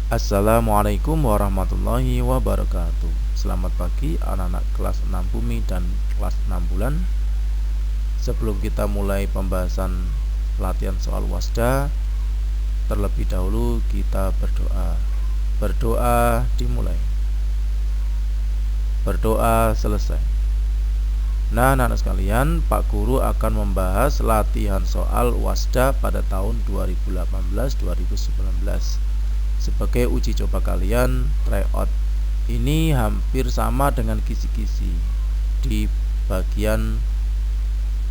Assalamualaikum warahmatullahi wabarakatuh. Selamat pagi anak-anak kelas 6 Bumi dan kelas 6 Bulan. Sebelum kita mulai pembahasan latihan soal wasda, terlebih dahulu kita berdoa. Berdoa dimulai. Berdoa selesai. Nah, anak-anak sekalian, Pak Guru akan membahas latihan soal wasda pada tahun 2018-2019. Sebagai uji coba kalian, tryout ini hampir sama dengan kisi-kisi di bagian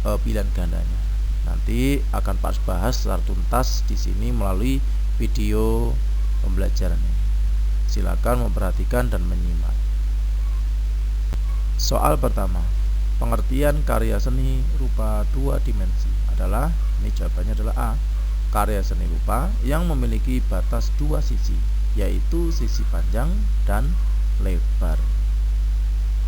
pilihan gandanya. Nanti akan Pak bahas secara tuntas di sini melalui video pembelajaran ini. Silakan memperhatikan dan menyimak. Soal pertama, pengertian karya seni rupa dua dimensi adalah, ini jawabannya adalah A. Karya seni rupa yang memiliki batas dua sisi, yaitu sisi panjang dan lebar.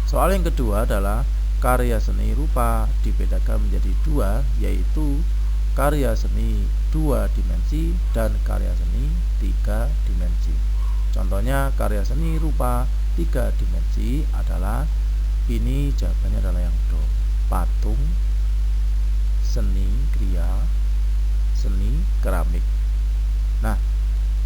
Soal yang kedua adalah karya seni rupa dibedakan menjadi dua, yaitu karya seni dua dimensi dan karya seni tiga dimensi. Contohnya karya seni rupa tiga dimensi adalah, ini jawabannya adalah yang do, patung, seni kriya, seni keramik. Nah,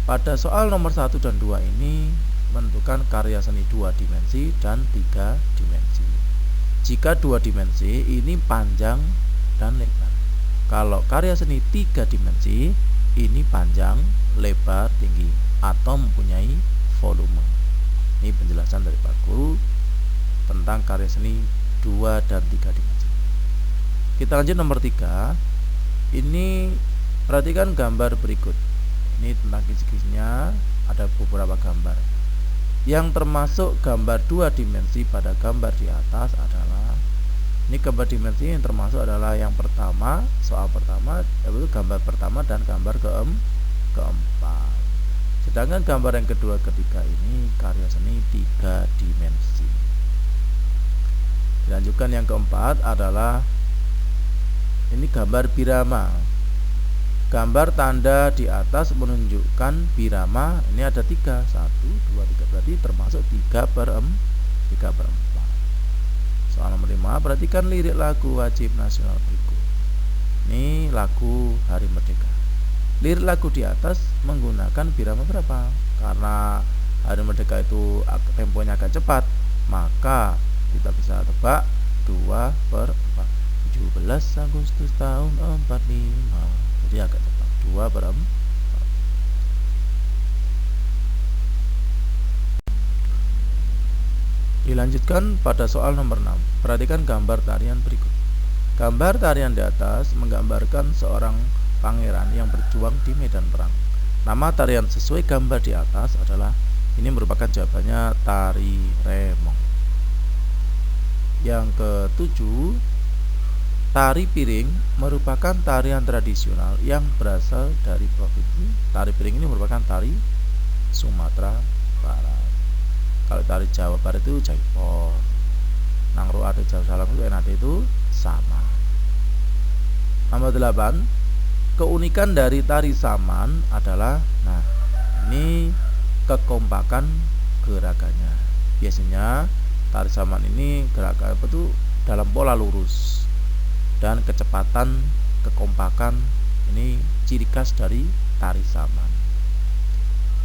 pada soal nomor 1 dan 2 ini menentukan karya seni 2 dimensi dan 3 dimensi. Jika 2 dimensi ini panjang dan lebar. Kalau karya seni 3 dimensi ini panjang, lebar, tinggi atau mempunyai volume. Ini penjelasan dari Pak Guru tentang karya seni 2 dan 3 dimensi. Kita lanjut nomor 3. Ini perhatikan gambar berikut. Ini tentang kisi-kisinya, ada beberapa gambar. Yang termasuk gambar dua dimensi pada gambar di atas adalah, ini gambar dimensi yang termasuk adalah yang pertama, soal pertama, yaitu gambar pertama dan gambar keempat. Sedangkan gambar yang kedua, ketiga ini karya seni tiga dimensi. Dilanjutkan yang keempat adalah, ini gambar birama. Gambar tanda di atas menunjukkan birama. Ini ada 3, 1, 2, 3, berarti termasuk 3/4. Soal nomor 5, perhatikan lirik lagu wajib nasional berikut. Ini lagu Hari Merdeka. Lirik lagu di atas menggunakan birama berapa? Karena Hari Merdeka itu temponya agak cepat, maka kita bisa tebak 2/4. 17 Agustus tahun 45. Jadi agak cepat, 2/4. Dilanjutkan pada soal nomor 6. Perhatikan gambar tarian berikut. Gambar tarian di atas menggambarkan seorang pangeran yang berjuang di medan perang. Nama tarian sesuai gambar di atas adalah, ini merupakan jawabannya tari remong. Yang ke-7, tari piring merupakan tarian tradisional yang berasal dari provinsi. Tari piring ini merupakan tari Sumatera Barat. Kalau tari Jawa Barat itu Jaipong, Nangro ada Jawa Salam itu NAT itu sama. Nomor 8, keunikan dari tari saman adalah, nah ini kekompakan gerakannya. Biasanya tari saman ini gerakan itu dalam pola lurus, dan kecepatan, kekompakan ini ciri khas dari tari saman.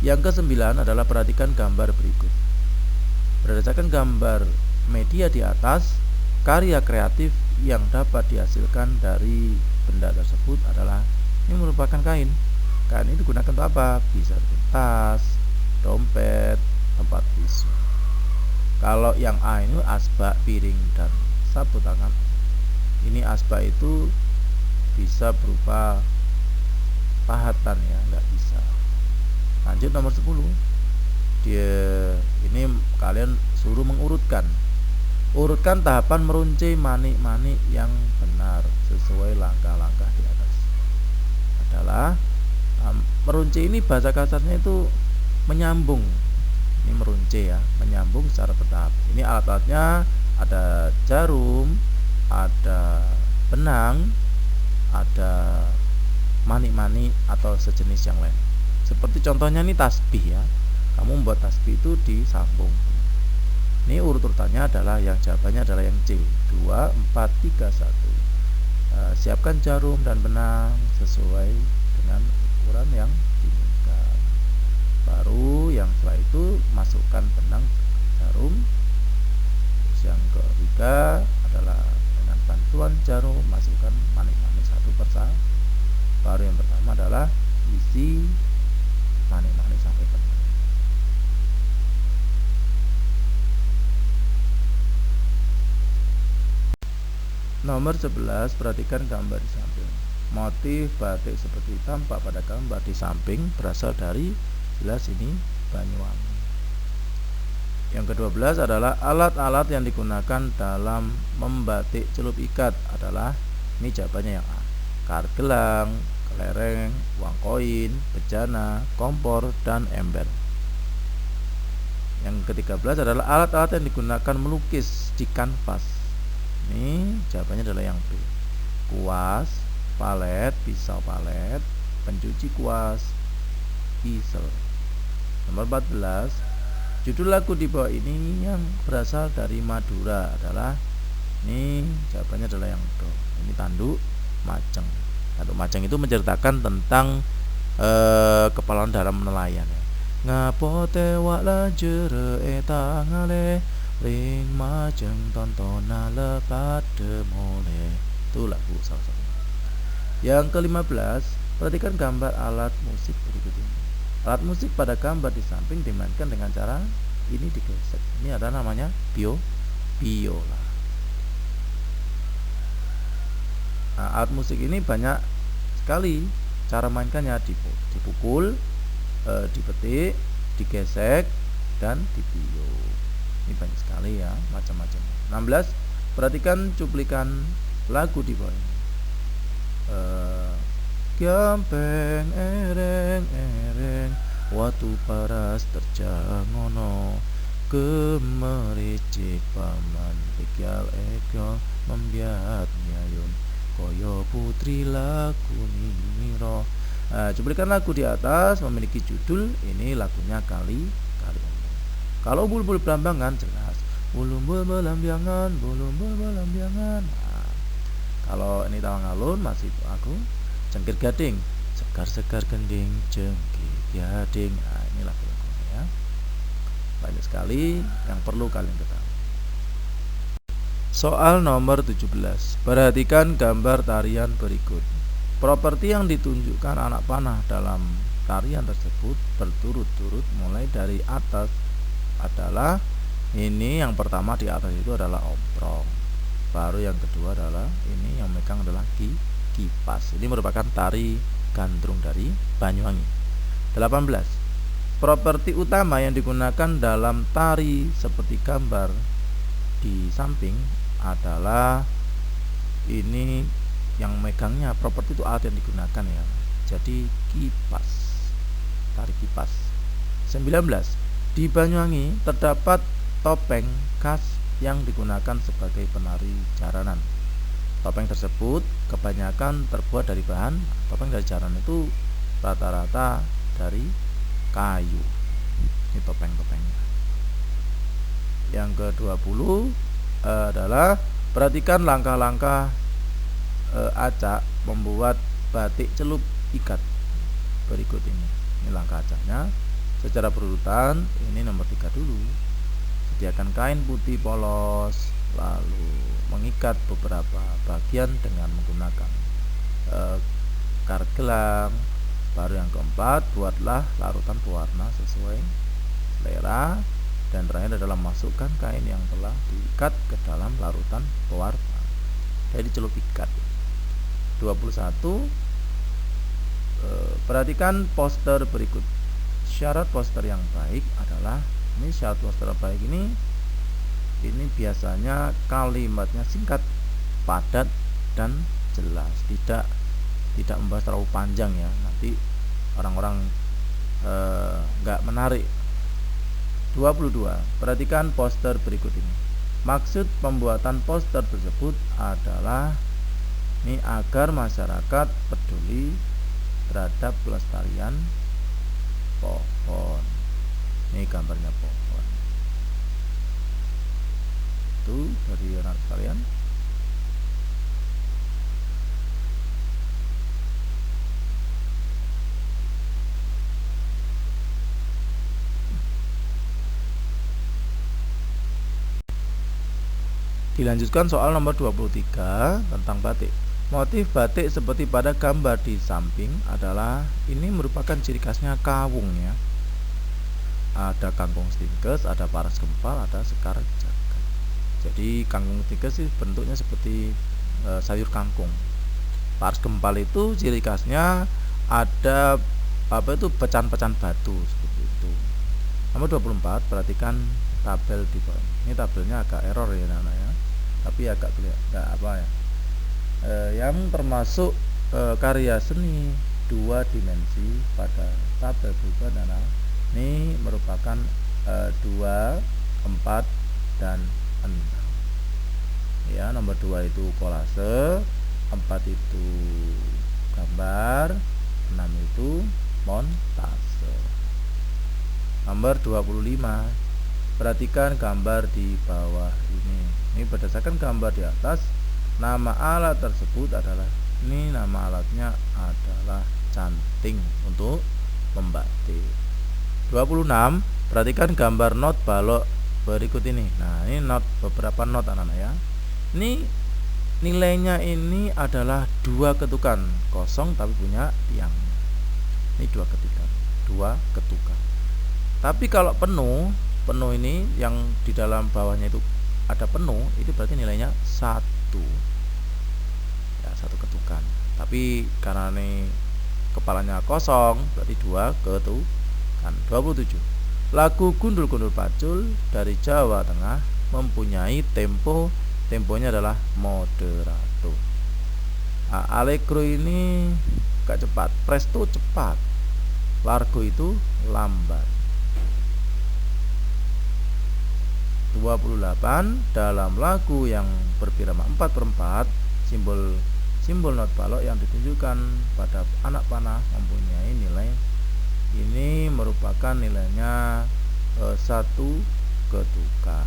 Yang ke-9 adalah perhatikan gambar berikut. Berdasarkan gambar media di atas, karya kreatif yang dapat dihasilkan dari benda tersebut adalah, ini merupakan kain. Kain ini digunakan untuk apa? Bisa untuk tas, dompet, tempat tisu. Kalau yang A ini asbak, piring, dan sapu tangan. Ini asbak itu bisa berupa pahatan ya, nggak bisa. Lanjut nomor 10. Ini kalian suruh mengurutkan. Urutkan tahapan meruncing manik-manik yang benar sesuai langkah-langkah di atas. Adalah meruncing ini bahasa kasarnya itu menyambung. Ini meruncing ya, menyambung secara bertahap. Ini alat-alatnya ada jarum, ada benang, ada manik-manik atau sejenis yang lain. Seperti contohnya ini tasbih ya. kamu membuat tasbih itu disambung. Ini urut-urutannya adalah yang jawabannya adalah yang C, 2, 4, 3, 1. Siapkan jarum dan benang sesuai dengan ukuran yang diinginkan. Baru yang setelah itu masukkan benang jarum. Terus yang ketiga adalah dengan bantuan jarum masukkan manik-manik satu persatu. Baru yang pertama adalah isi manik-manik sampai penuh. Nomor 11, perhatikan gambar di samping. Motif batik seperti tampak pada gambar di samping berasal dari jelas ini Banyuwangi. Yang ke-12 adalah alat-alat yang digunakan dalam membatik celup ikat adalah, ini jawabannya yang A, kargelang, kelereng, uang koin, bejana, kompor, dan ember. Yang ke-13 adalah alat-alat yang digunakan melukis di kanvas. Ini jawabannya adalah yang B, kuas, palet, pisau palet, pencuci kuas, easel. Nomor 14, judul lagu di bawah ini yang berasal dari Madura adalah, ini jawabannya adalah yang D, ini Tanduk Majeng. Tanduk Majeng itu menceritakan tentang kepalaan dalam nelayan ya. Ngapote wak lajere etangale ring majeng tontona lepat demole. Itu lagu salah satu. Yang ke-15, perhatikan gambar alat musik berikut ini. Alat musik pada gambar di samping dimainkan dengan cara ini digesek. Ini ada namanya biola. Nah, alat musik ini banyak sekali cara mainkannya, dipukul, dipetik, digesek, dan dibiu. Ini banyak sekali ya macam-macam. 16, perhatikan cuplikan lagu di bawah ini. Gampeng ereng-ereng watu paras terjangono gemericik paman ekyal ekyo membiat nyayun koyo putri laku niro. Cuplikan lagu di atas memiliki judul, ini lagunya kali. Kalau bulbul belambangan jelas bulbul belambangan, bulbul belambangan. Kalau ini tawang alun masih aku cengkir gading, sekar-sekar gending cengkir gading. Ini lagu-lagunya ya. Banyak sekali yang perlu kalian ketahui. Soal nomor 17. Perhatikan gambar tarian berikut. Properti yang ditunjukkan anak panah dalam tarian tersebut berturut-turut mulai dari atas adalah, ini yang pertama di atas itu adalah omprong. Baru yang kedua adalah ini yang megang adalah kipas. Ini merupakan tari gandrung dari Banyuwangi. 18. Properti utama yang digunakan dalam tari seperti gambar di samping adalah, ini yang megangnya properti itu alat yang digunakan ya. Jadi kipas, tari kipas. 19. Di Banyuwangi terdapat topeng khas yang digunakan sebagai penari jaranan. Topeng tersebut kebanyakan terbuat dari bahan, topeng dari jaranan itu rata-rata dari kayu. Ini topeng-topengnya. Yang ke-20 adalah perhatikan langkah-langkah acak membuat batik celup ikat berikut ini. Ini langkah acaknya secara berurutan. Ini nomor 3 dulu. Sediakan kain putih polos, lalu mengikat beberapa bagian dengan menggunakan kargelang. Baru yang keempat, buatlah larutan pewarna sesuai selera. Dan terakhir adalah masukkan kain yang telah diikat ke dalam larutan pewarna. Jadi celup ikat. 21. Perhatikan poster berikut. Syarat poster yang baik adalah, ini syarat poster baik ini biasanya kalimatnya singkat, padat, dan jelas. Tidak membahas terlalu panjang ya. Nanti orang-orang nggak menarik. 22. Perhatikan poster berikut ini. Maksud pembuatan poster tersebut adalah ini agar masyarakat peduli terhadap pelestarian pohon. Ini gambarnya pohon. Itu dari anak sekalian. Dilanjutkan soal nomor 23 tentang batik. Motif batik seperti pada gambar di samping adalah ini merupakan ciri khasnya kawung ya. Ada kangkung stingkes, ada paras gempal, ada sekar jagat. Jadi kangkung stingkes sih bentuknya seperti sayur kangkung. Paras gempal itu ciri khasnya ada pecahan-pecahan batu seperti itu. Nomor 24, perhatikan tabel di bawah. Ini tabelnya agak error ya anak ya. Tapi agak yang termasuk karya seni 2 dimensi pada tabel berikut adalah ini merupakan 2, 4 dan 6 ya. Nomor 2 itu kolase, 4 itu gambar, 6 itu montase. Nomor 25, perhatikan gambar di bawah ini. Ini berdasarkan gambar di atas, nama alat tersebut adalah, ini nama alatnya adalah canting untuk membatik. 26, perhatikan gambar not balok berikut ini. Nah, ini not, beberapa not anak-anak ya. Ini nilainya ini adalah 2 ketukan kosong tapi punya tiang. Ini 2 ketukan. Tapi kalau penuh ini yang di dalam bawahnya itu ada penuh, itu berarti nilainya 1 ya, 1 ketukan. Tapi karena ini kepalanya kosong berarti 2 ketukan. 27, lagu Gundul-Gundul Pacul dari Jawa Tengah mempunyai temponya adalah moderato. Allegro ini gak cepat, presto cepat, largo itu lambat. 28, dalam lagu yang berbirama 4/4, simbol not balok yang ditunjukkan pada anak panah mempunyai nilai, ini merupakan nilainya 1 ketukan.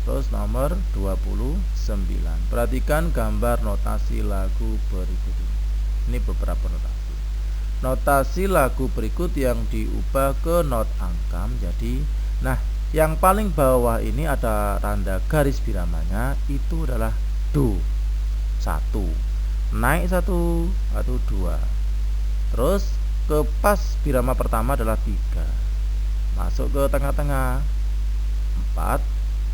Terus nomor 29, perhatikan gambar notasi lagu berikut ini. Ini beberapa notasi lagu berikut yang diubah ke not angkam. Jadi, nah, yang paling bawah ini ada tanda garis biramanya, itu adalah do 1, naik 1 atau 2. Terus ke pas birama pertama adalah 3, masuk ke tengah-tengah 4,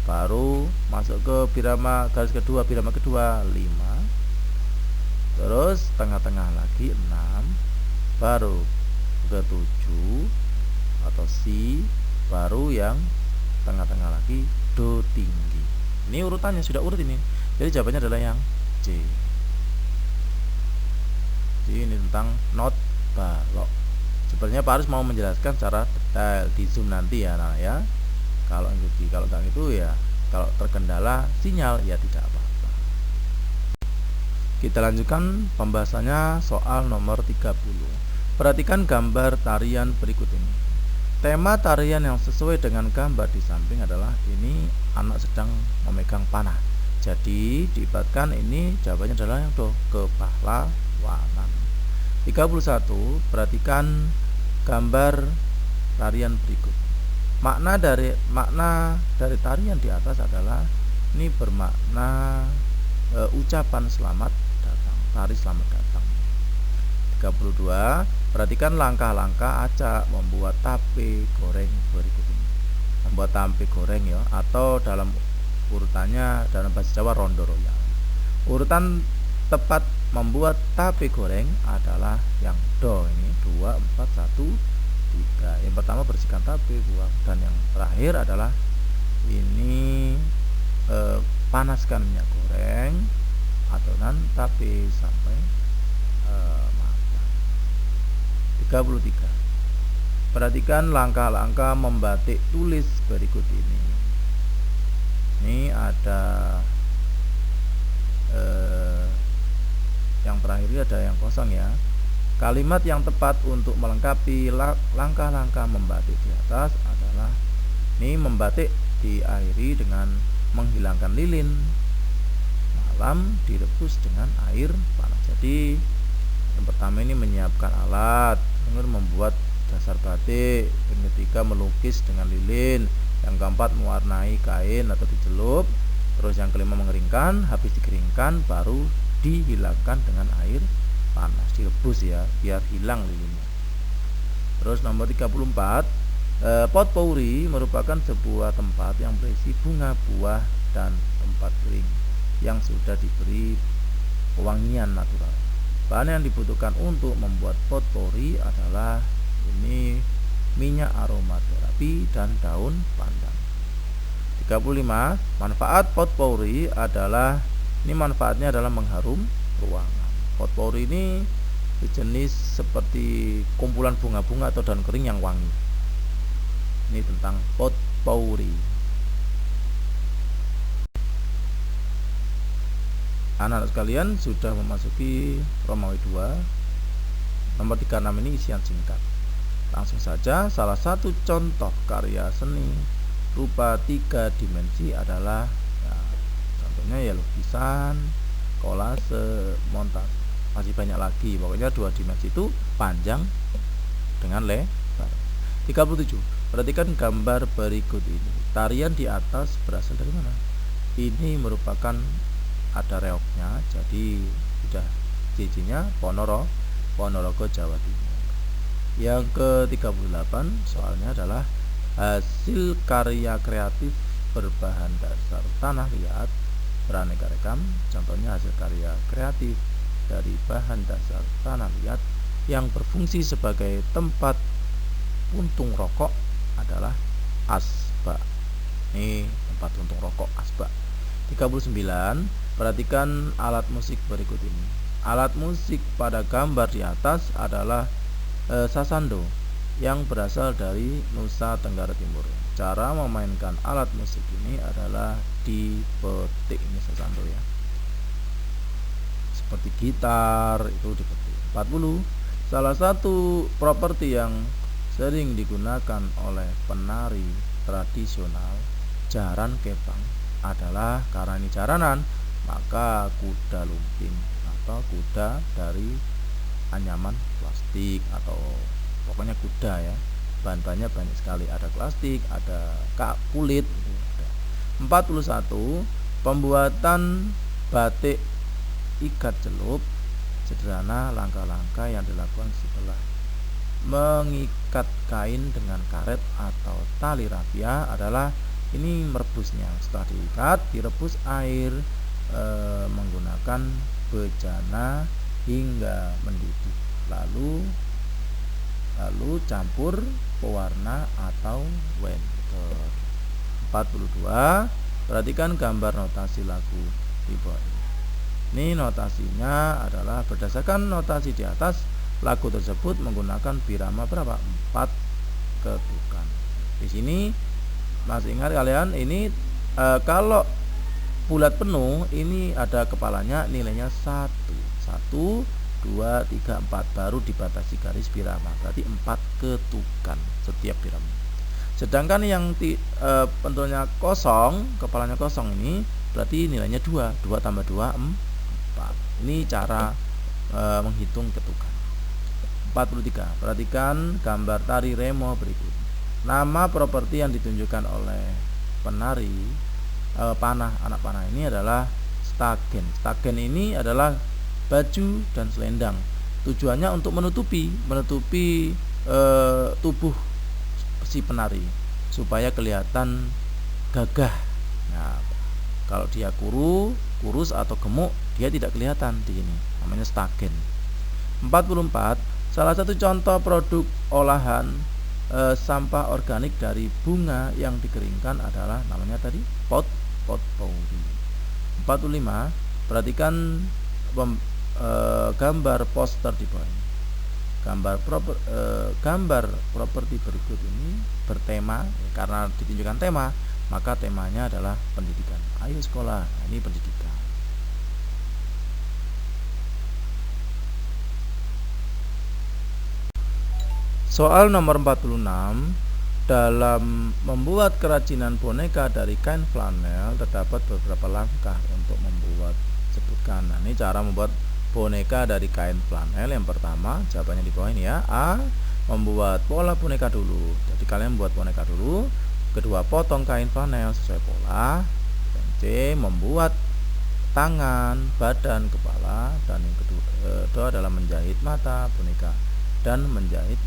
baru masuk ke birama garis kedua, birama kedua 5, terus tengah-tengah lagi 6, baru ke 7 atau si, baru yang tengah-tengah lagi do tinggi. Ini urutannya sudah urut ini. Jadi jawabannya adalah yang C. Jadi ini tentang not balok. Sebenarnya Pak Aris mau menjelaskan secara detail di Zoom nanti ya, nah ya. Kalau enggak itu ya, kalau terkendala sinyal ya tidak apa-apa. Kita lanjutkan pembahasannya soal nomor 30. Perhatikan gambar tarian berikut ini. Tema tarian yang sesuai dengan gambar di samping adalah ini anak sedang memegang panah. Jadi diibaratkan ini jawabannya adalah yang do, kepahlawanan. 31, perhatikan gambar tarian berikut. Makna dari tarian di atas adalah ini bermakna ucapan selamat datang, tari selamat datang. 32, perhatikan langkah-langkah acak membuat tape goreng berikut ini. Membuat tape goreng ya, atau dalam urutannya dalam bahasa Jawa rondo royal. Urutan tepat membuat tape goreng adalah yang do, ini 2, 4, 1, 3. Yang pertama bersihkan tape, buang, dan yang terakhir adalah ini panaskan minyak goreng adonan tape sampai matang. 33, perhatikan langkah-langkah membatik tulis berikut ini. Ini ada yang terakhir ada yang kosong ya. Kalimat yang tepat untuk melengkapi langkah-langkah membatik di atas adalah ini membatik diakhiri dengan menghilangkan lilin, malam direbus dengan air panas. Jadi yang pertama ini menyiapkan alat, kemudian membuat dasar batik, yang ketiga melukis dengan lilin, yang keempat mewarnai kain atau dicelup, terus yang kelima mengeringkan, habis dikeringkan baru dihilangkan dengan air panas, direbus ya biar hilang lilinnya. Terus nomor 34, potpourri merupakan sebuah tempat yang berisi bunga, buah, dan tempat kering yang sudah diberi pewangian natural. Bahan yang dibutuhkan untuk membuat potpourri adalah ini minyak aromaterapi dan daun pandan. 35, manfaat potpourri adalah ini manfaatnya adalah mengharum ruangan. Potpourri ini sejenis seperti kumpulan bunga-bunga atau daun kering yang wangi. Ini tentang potpourri. Anak-anak sekalian sudah memasuki Romawi 2. Nomor 36 ini isian singkat. Langsung saja, salah satu contoh karya seni rupa 3 dimensi adalah ya, contohnya ya lukisan, kolase, montase. Masih banyak lagi, pokoknya 2 dimensi itu panjang dengan lebar. 37. Perhatikan gambar berikut ini. Tarian di atas berasal dari mana? Ini merupakan ada reoknya, jadi sudah cincinya Ponorogo, Jawa Timur. Yang ke-38 soalnya adalah hasil karya kreatif berbahan dasar tanah liat beraneka ragam. Contohnya hasil karya kreatif dari bahan dasar tanah liat yang berfungsi sebagai tempat puntung rokok adalah asbak. Ini tempat puntung rokok asbak. 39. Perhatikan alat musik berikut ini. Alat musik pada gambar di atas adalah sasando yang berasal dari Nusa Tenggara Timur. Cara memainkan alat musik ini adalah dipetik, ini sasando ya. Seperti gitar itu dipetik. 40. Salah satu properti yang sering digunakan oleh penari tradisional jaran kepang adalah karena ini jaranan, maka kuda lumping atau kuda dari anyaman plastik atau pokoknya kuda ya. Bahan-bahannya banyak sekali, ada plastik, ada kulit gitu. 41. Pembuatan batik ikat celup sederhana. Langkah-langkah yang dilakukan setelah mengikat kain dengan karet atau tali rafia adalah ini merebusnya. Setelah diikat, direbus air menggunakan bejana hingga mendidih, lalu campur pewarna atau wender. 42. Perhatikan gambar notasi lagu di bawah ini. Ini notasinya adalah berdasarkan notasi di atas, lagu tersebut menggunakan birama berapa? 4 ketukan. Di sini masih ingat kalian, ini kalau bulat penuh ini ada kepalanya, nilainya 1, 2, 3, 4, baru dibatasi garis birama, berarti 4 ketukan setiap birama. Sedangkan yang bentuknya kosong, kepalanya kosong ini berarti nilainya 2 tambah 2, 4. Ini cara menghitung ketukan. 43. Perhatikan gambar tari remo berikut. Nama properti yang ditunjukkan oleh penari anak panah ini adalah stagen. Stagen ini adalah baju dan selendang. Tujuannya untuk menutupi tubuh si penari supaya kelihatan gagah. Nah, kalau dia kurus atau gemuk, dia tidak kelihatan di sini. Namanya stagen. 44. Salah satu contoh produk olahan sampah organik dari bunga yang dikeringkan adalah namanya tadi potpourri. 45. Perhatikan gambar poster di bawah ini. Gambar properti berikut ini bertema, karena ditunjukkan tema, maka temanya adalah pendidikan. Ayo sekolah, ini pendidikan. Soal nomor 46. Dalam membuat kerajinan boneka dari kain flanel terdapat beberapa langkah untuk membuat. Sebutkan. Nah, ini cara membuat boneka dari kain flanel. Yang pertama, jawabannya di bawah ini ya. A. Membuat pola boneka dulu. Jadi kalian membuat boneka dulu. Kedua, potong kain flanel sesuai pola. Dan C. Membuat tangan, badan, kepala. Dan yang kedua adalah menjahit mata boneka dan menjahit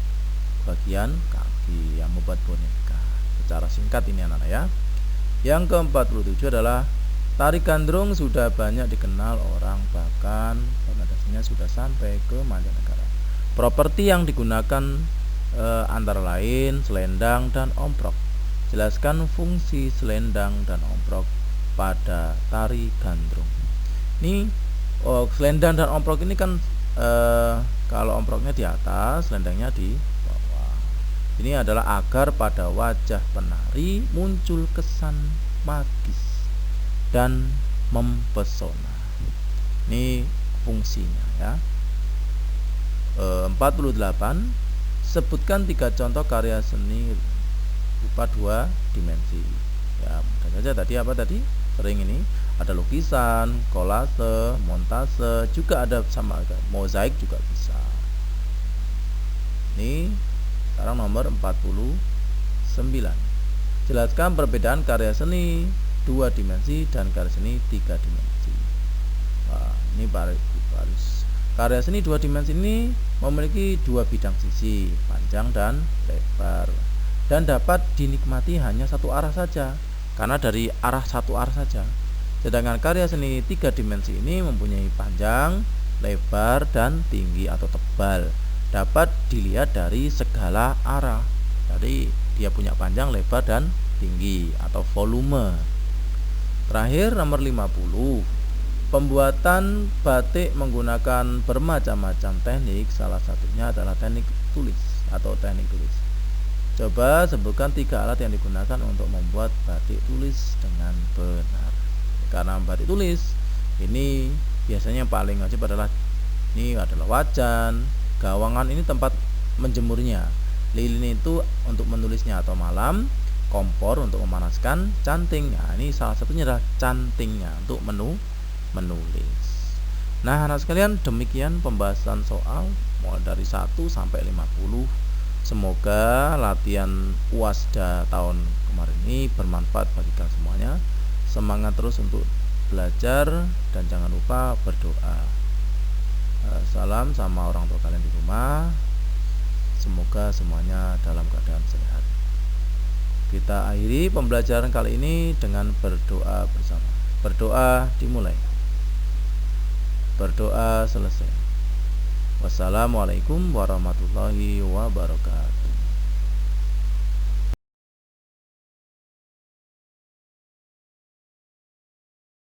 bagian kaki yang membuat boneka. Secara singkat ini anak-anak ya. Yang ke-47 adalah tari gandrung sudah banyak dikenal orang, bahkan fondasinya sudah sampai ke mancanegara. Properti yang digunakan antara lain selendang dan omprok. Jelaskan fungsi selendang dan omprok pada tari gandrung. Ini selendang dan omprok ini kan kalau omproknya di atas, selendangnya di bawah. Ini adalah agar pada wajah penari muncul kesan magis dan mempesona. Ini fungsinya ya. 48. Sebutkan 3 contoh karya seni rupa 2 dimensi. Ya, mudah saja tadi apa tadi? Sering ini ada lukisan, kolase, montase, juga ada sama mozaik juga bisa. Ini sekarang nomor 49. Jelaskan perbedaan karya seni 2 dimensi dan karya seni 3 dimensi. Nah, ini baris. Karya seni 2 dimensi ini memiliki 2 bidang sisi, panjang dan lebar, dan dapat dinikmati hanya satu arah saja, karena dari arah satu arah saja. Sedangkan karya seni 3 dimensi ini mempunyai panjang, lebar, dan tinggi atau tebal, dapat dilihat dari segala arah. Jadi dia punya panjang, lebar, dan tinggi atau volume. Terakhir nomor 50. Pembuatan batik menggunakan bermacam-macam teknik, salah satunya adalah teknik tulis atau teknik tulis. Coba sebutkan 3 alat yang digunakan untuk membuat batik tulis dengan benar. Karena batik tulis ini biasanya yang paling wajib adalah wajan, gawangan ini tempat menjemurnya, lilin itu untuk menulisnya atau malam, kompor untuk memanaskan, canting. Nah, ini salah satunya adalah cantingnya untuk menulis. Nah, anak sekalian, demikian pembahasan soal mulai dari 1 sampai 50. Semoga latihan UASDA tahun kemarin ini bermanfaat bagi kalian semuanya. Semangat terus untuk belajar dan jangan lupa berdoa. Salam sama orang tua kalian di rumah. Semoga semuanya dalam keadaan sehat. Kita akhiri pembelajaran kali ini dengan berdoa bersama. Berdoa dimulai. Berdoa selesai. Wassalamualaikum warahmatullahi wabarakatuh.